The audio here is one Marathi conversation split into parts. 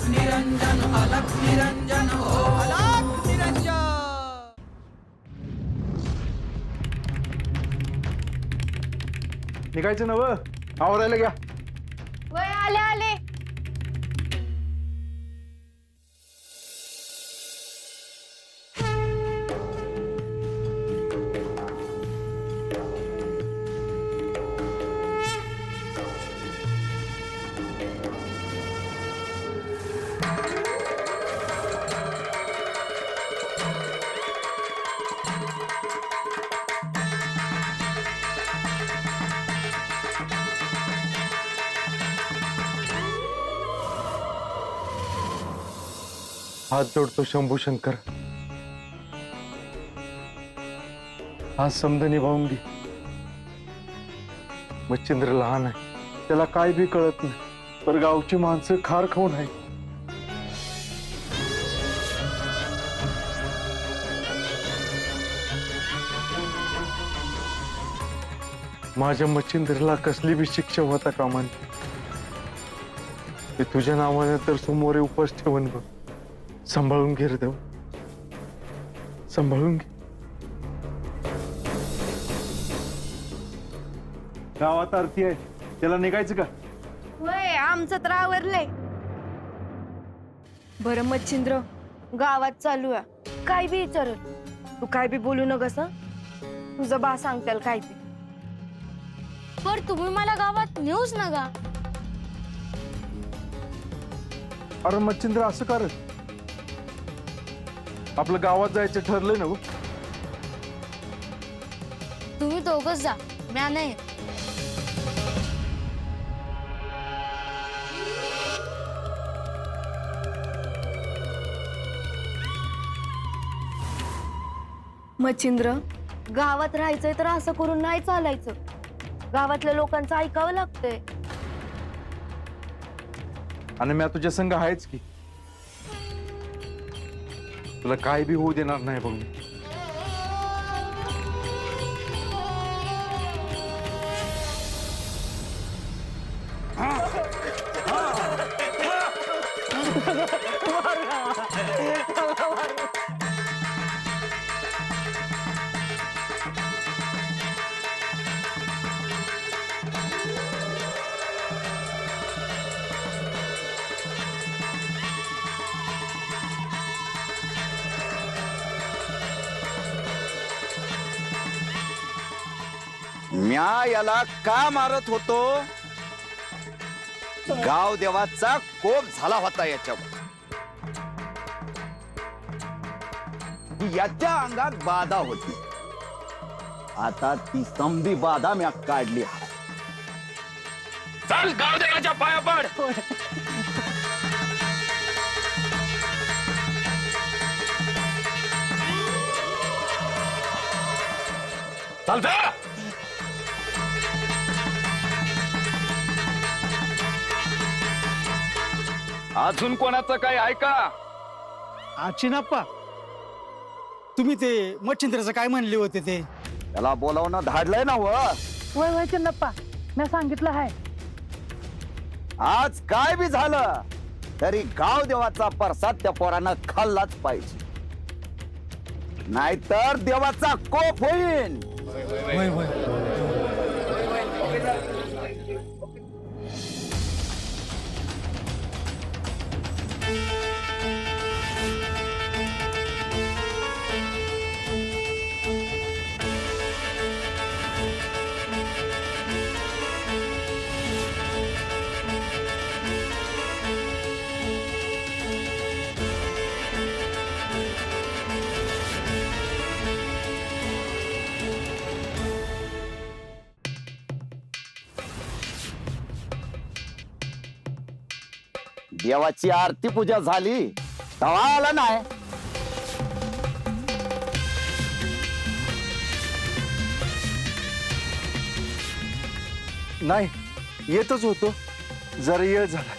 निरंजन अलख निरंजन ओम अलख निरंजन। निघायचं नव आवरायला घ्या. वय आले आले. हात जोडतो शंभू शंकर, हा समद निभावून घे. मच्छिंद्र लहान आहे, त्याला काय बी कळत नाही, पर गावची माणसं खार खाऊन आहे. माझ्या मच्छिंद्रला कसली बी शिक्षा होता कामा नये. ते तुझ्या नावाने तर समोर उपास ठेवून बघ. सांभाळून घे रे देव, सांभाळून घे. गावात आरती आहे, त्याला निघायचं का? वय आमचं तर आवरलंय. बरं मच्छिंद्र, गावात चालू आहे, काय बी विचार, तू काय बी बोलू नकस. तुझं बा सांगताल काय ते. पर तुम्ही मला गावात नेऊच नका. अरे मच्छिंद्र असं कर, आपलं गावात जायचं ठरलंय ना. तुम्ही दोघच जा, म्या नाही. मच्छिंद्र, गावात राहायचंय तर असं करून नाही चालायचं. गावातल्या लोकांचं ऐकावं लागतंय. आणि मी तुझ्या संग आहेच की, तुला काय बी होऊ देणार नाही बघ. म्या याला का मारत होतो? गाव देवाचा कोप झाला होता याच्यावर. याच्या अंगात बाधा होती, आता ती समधी बाधा म्या काढली. चल गाव देवाच्या पाया पड. चल अजून कोणाचं काय ऐका. आचिनाप्पा, तुम्ही ते मच्छिंद्रचं काय म्हणले होते ते? त्याला बोलावणं धाडलंय ना व. वय वय चिन्नप्पा, मी सांगितलं आहे. आज काय बी झालं तरी गाव देवाचा प्रसाद त्या पोरानं खाल्लाच पाहिजे, नाहीतर देवाचा कोप होईल. वय वय. देवाची आरती पूजा झाली तवा आला नाही. नाही येतच होतो, जरा येळ झाला.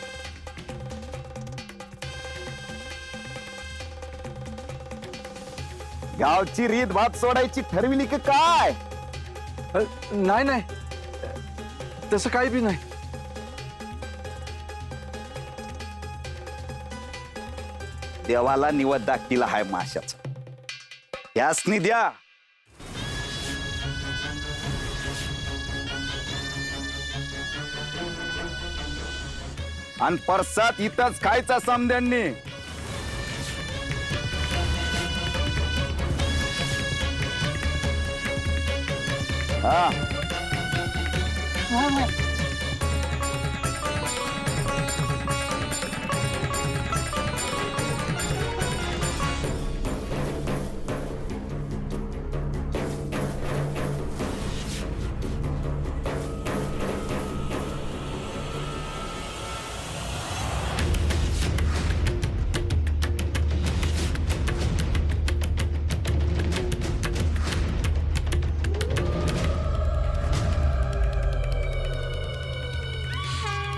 गावची रीत भात सोडायची ठरविली की काय? नाही नाही, तसं काही बी नाही. देवाला निवद दाखिला हाय माशाचा. यासनी द्या. आणि परसात इथंच खायचा समद्यांनी. हा.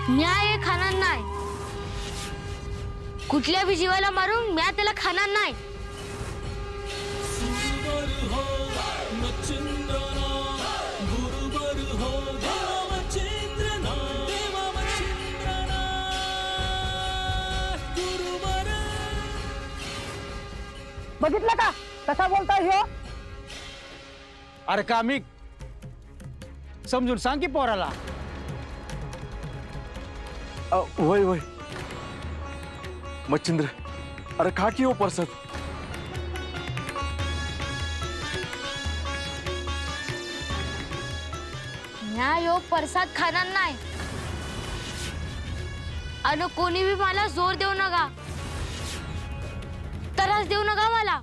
म्या हे खाणार नाही. कुठल्या बी जीवाला मारून म्या त्याला खाणार नाही. बघितलं का कसा बोलताय ह्यो? अरे कामिक समजून सांग की पोराला. वय वय मच्छिंद्र, अरे खा की हो परसाद. म्या यो प्रसाद खाणार नाही. आणि कोणी बी मला जोर देऊ नका, त्रास देऊ नका मला.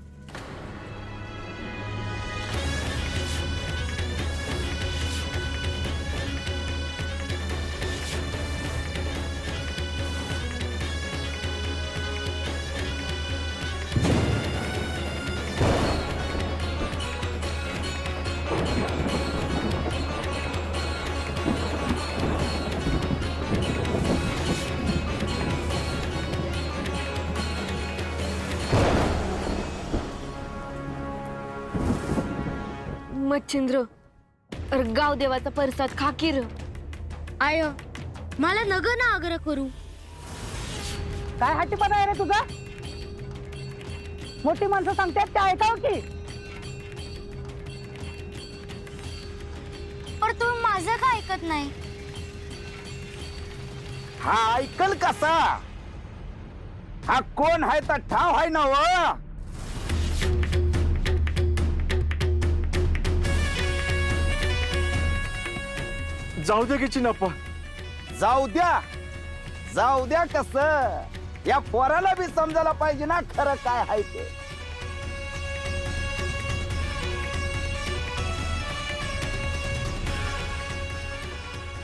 मच्छिंद्र, अरे गाव देवाचा प्रसाद खा की र. आय मला नग ना आग्रह करू. काय हट्टीपणा आहे रे तुझा? मोठी माणसं सांगतात ते ऐकाव की. पण तुम्ही माझं का ऐकत नाही? हा ऐकल कसा? हा कोण आहे तर ठाव आहे ना व. जाऊ दे की चिन्नप्पा. जाऊ द्या कस, या पोराला बी समजायला पाहिजे ना खरं काय आहे ते.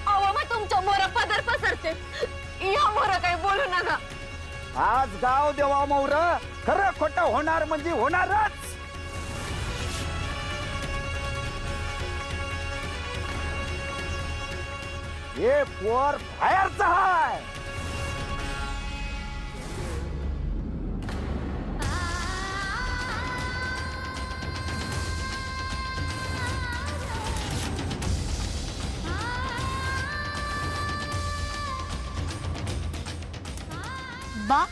अहो मग तुमच्या मोर पदर पसरते. या मोर काही बोलू नका. आज गाव देवा मौर खरं खोटं होणार म्हणजे होणारच. हे पोर बाहेरचं हाय. बा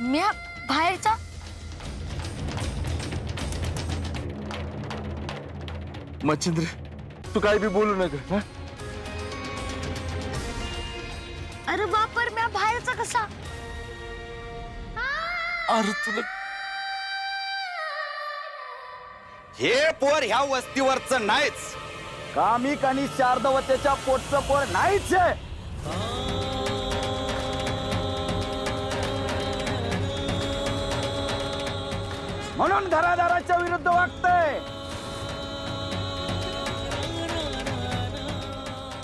म्या बाहेरचा. मच्छिंद्र, तू काय बी बोलू नका. हा? अरे बापर म्या बाहेरचा कसा? अरे तुला हे पोर ह्या वस्तीवरचं नाहीच. कामिक आणि शारदवतेच्या पोटचं पोर नाहीच आहे. म्हणून घरादाराच्या विरुद्ध वागतंय.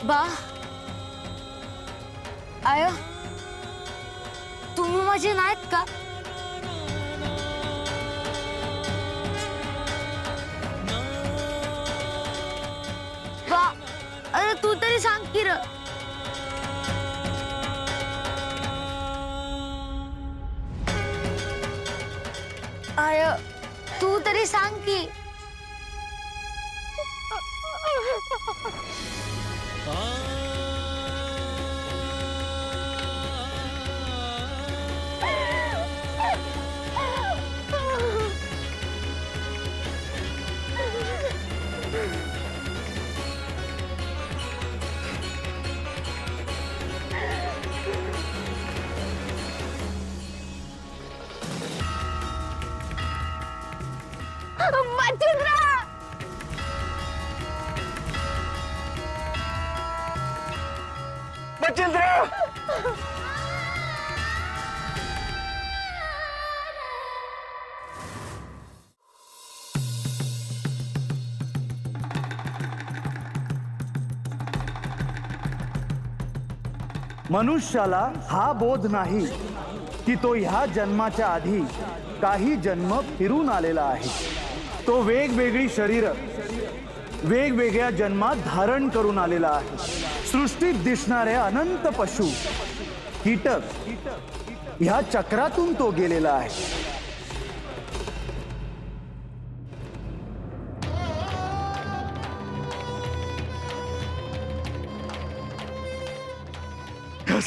बा आय तुम्ही माझे नाहीत का? बा अरे तू तरी सांग की र. आय तू तरी सांग की. मच्छिंद्र मनुष्याला हा बोध नाही की तो ह्या जन्माच्या आधी काही जन्म फिरून आलेला आहे. तो वेगवेगळी शरीर वेगवेगळ्या जन्मात धारण करून आलेला आहे. सृष्टीत दिसणारे अनंत पशु कीटक ह्या चक्रातून तो गेलेला आहे.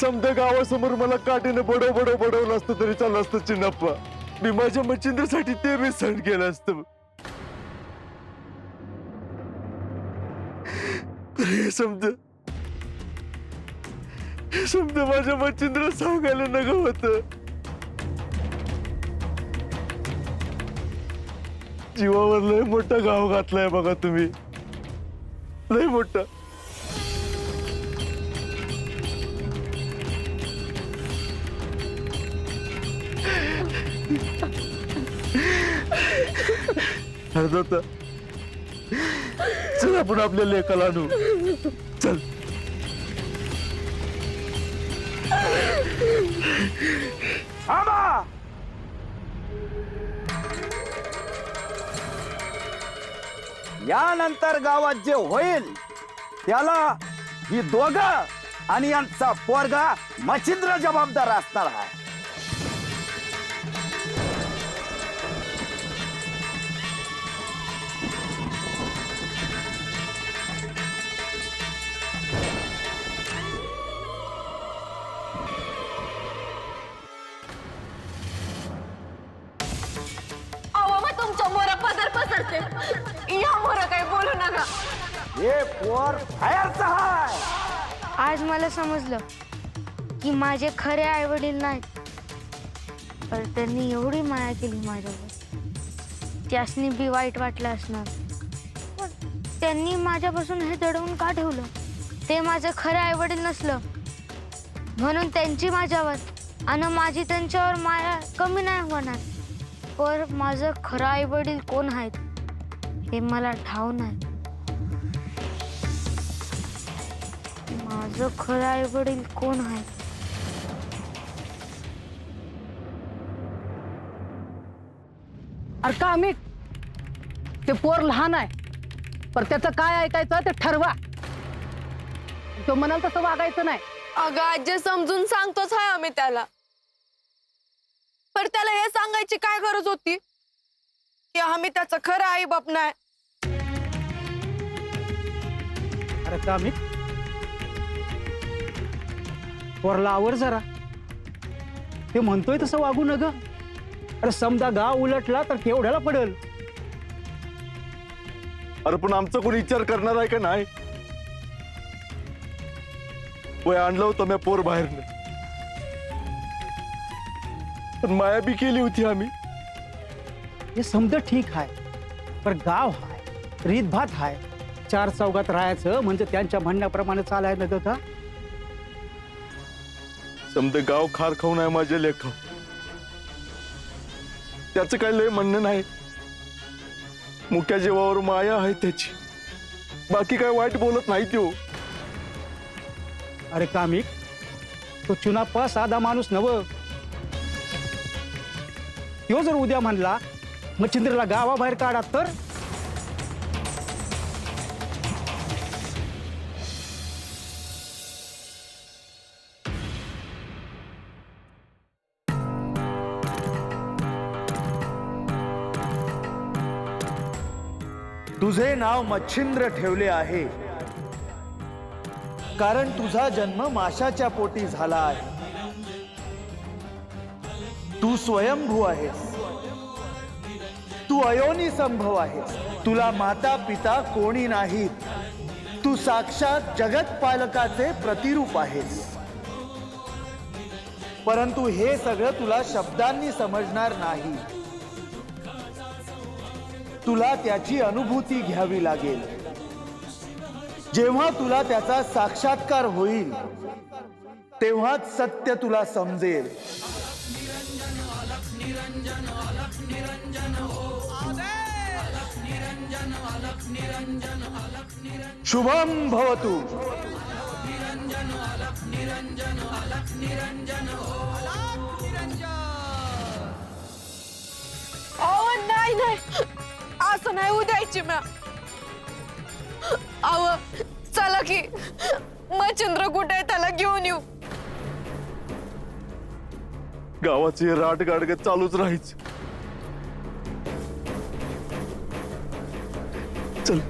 समजा गावासमोर मला काठीने बडवलं असतं तरी चाललं असतं चिन्नप्पा. मी माझ्या मच्छिंद्रसाठी ते मी सहन केलं असतं. हे समजा माझ्या मच्छिंद्र सांगायला नको होतं. जीवावर लय मोठा गाव घातलाय बघा तुम्ही, लय मोठा. हरदत्ता, चल आपण आपल्या लेकाला आणू. चल. आबा! यानंतर गावात जे होईल त्याला ही दोघं आणि यांचा पोरगा मच्छिंद्र जबाबदार असणार आहे. तुमच्या मोरा पदर पसरते या मोरा काही बोलू नका. हे पोर बाहेरचं आहे. आज मला समजलं की माझे खरे आई वडील नाहीत, पण त्यांनी एवढी माया केली माझ्यावर. त्यासनी बी वाईट वाटलं असणार, पण त्यांनी माझ्यापासून हे दडवून का ठेवलं? ते माझं खरं आई वडील नसलं म्हणून त्यांची माझ्यावर आणि माझी त्यांच्यावर माया कमी नाही होणार. पर माझं खरं आई वडील कोण आहेत हे मला ठाव नाही. माझं खरं आई वडील कोण आहे? अरे का मी ते पोर लहान आहे, पण त्याचं काय ऐकायचं ते ठरवा. तो म्हणाल तसं वागायचं नाही. अगं आजी समजून सांगतोच आहे आम्ही त्याला, पण त्याला हे सांगायची काय गरज होती की आम्ही त्याचा खरं आई बाप नाही. अरे का मी पोरला आवर जरा. ते म्हणतोय तसं वागू न ग. अरे समजा गाव उलटला तर केवढ्याला पडेल. अरे पण आमचा कोणी विचार करणार आहे का नाही? वय आणलं होतं मी पोर बाहेरनं, पण माया बी केली होती आम्ही. हे समजा ठीक आहे, पण गाव हाय, रीतभात हाय. चार चौघात राहायचं म्हणजे त्यांच्या म्हणण्याप्रमाणे चालायला ग का? समजा गाव खार खाऊन आहे माझ्या लेखा. त्याचं काय लय म्हणणं नाही. मुक्या जीवावर माया आहे त्याची, बाकी काय वाईट बोलत नाही तो. अरे कामिक, तो चुनाप्पा साधा माणूस नव. तो जर उद्या म्हणला मच्छिंद्रला गावाबाहेर काढा तर तुझे नाव मच्छिंद्र ठेवले आहे कारण तुझा जन्म माशाच्या पोटी झाला आहे. तू स्वयंभू आहेस, तू अयोनी संभव आहेस. तुला माता पिता कोणी नाहीत. तू साक्षात जगत पालकाचे प्रतिरूप आहेस. परंतु हे सगळं तुला शब्दांनी समजणार नाही. तुला त्याची अनुभूती घ्यावी लागेल. जेव्हा तुला त्याचा साक्षात्कार होईल तेव्हाच सत्य तुला समजेल. शुभम भवतु. अहो नाही नाही असं नाही उद्यायची म्या. अहो चला की मच्छिंद्र कुठे आहे त्याला घेऊन येऊ. गावाचे राट गाडगत चालूच राहायचं. चल.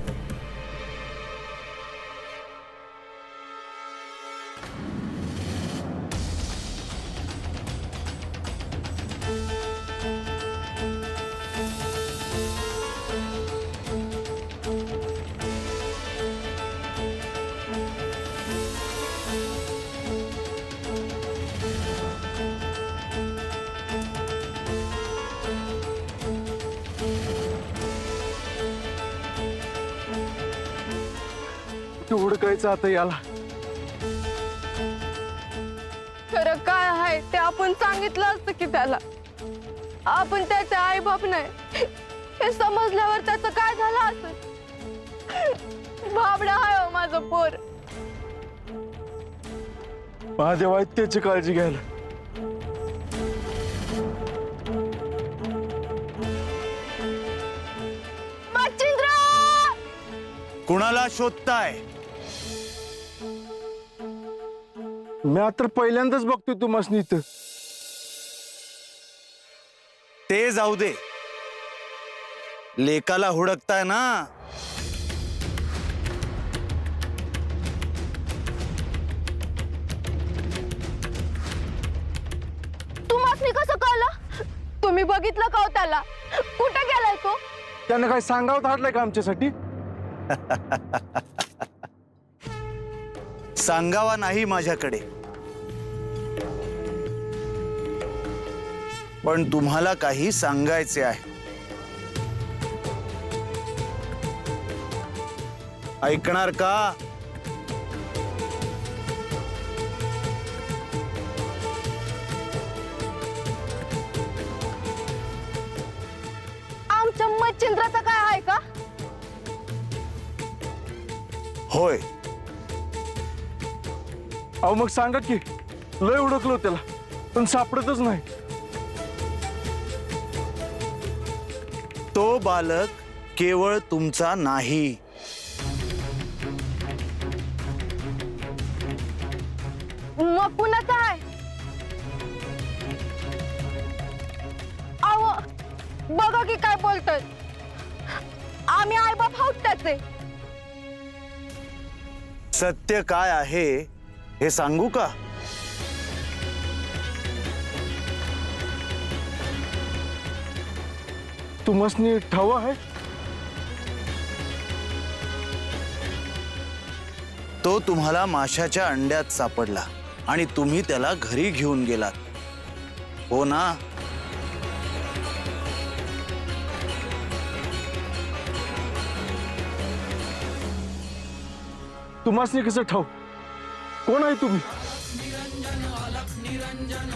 हुडकायचं आता याला. खरं काय आहे ते आपण सांगितलं असतं की त्याला. आपण त्याचे आई बाप नाही हे समजल्यावर त्याचं काय झालं असं. बाबडा आहे हो माझं पोर. महादेव आहेत त्याची काळजी घ्यायला. मच्छिंद्र कुणाला शोधताय? मी आता पहिल्यांदाच बघतोय तुम्हाला इथं. ते जाऊ दे, लेकाला हुडकताय ना. तुम्हाला कसं कळलं? तुम्ही बघितलं का हो त्याला? कुठे गेलाय तो? त्यानं काय सांगावं धाडलंय का आमच्यासाठी? सांगावा नाही माझ्याकडे, पण तुम्हाला काही सांगायचे आहे. ऐकणार का? आमच्या मच्छिंद्राचं काय आहे का? होय. अहो मग सांगा की. लय हुडकलो त्याला पण सापडतच नाही. तो बालक केवळ तुमचा नाही, मग कुणाचा आहे? अहो बघा की काय बोलतोय. आम्ही आई बाप आहोत त्याचे. सत्य काय आहे हे सांगू का? तुम्हाला ठाव आहे? तो तुम्हाला माशाच्या अंड्यात सापडला आणि तुम्ही त्याला घरी घेऊन गेलात, हो ना? तुम्हाला कसं ठाव? कोण आहे तुम्ही? निरंजन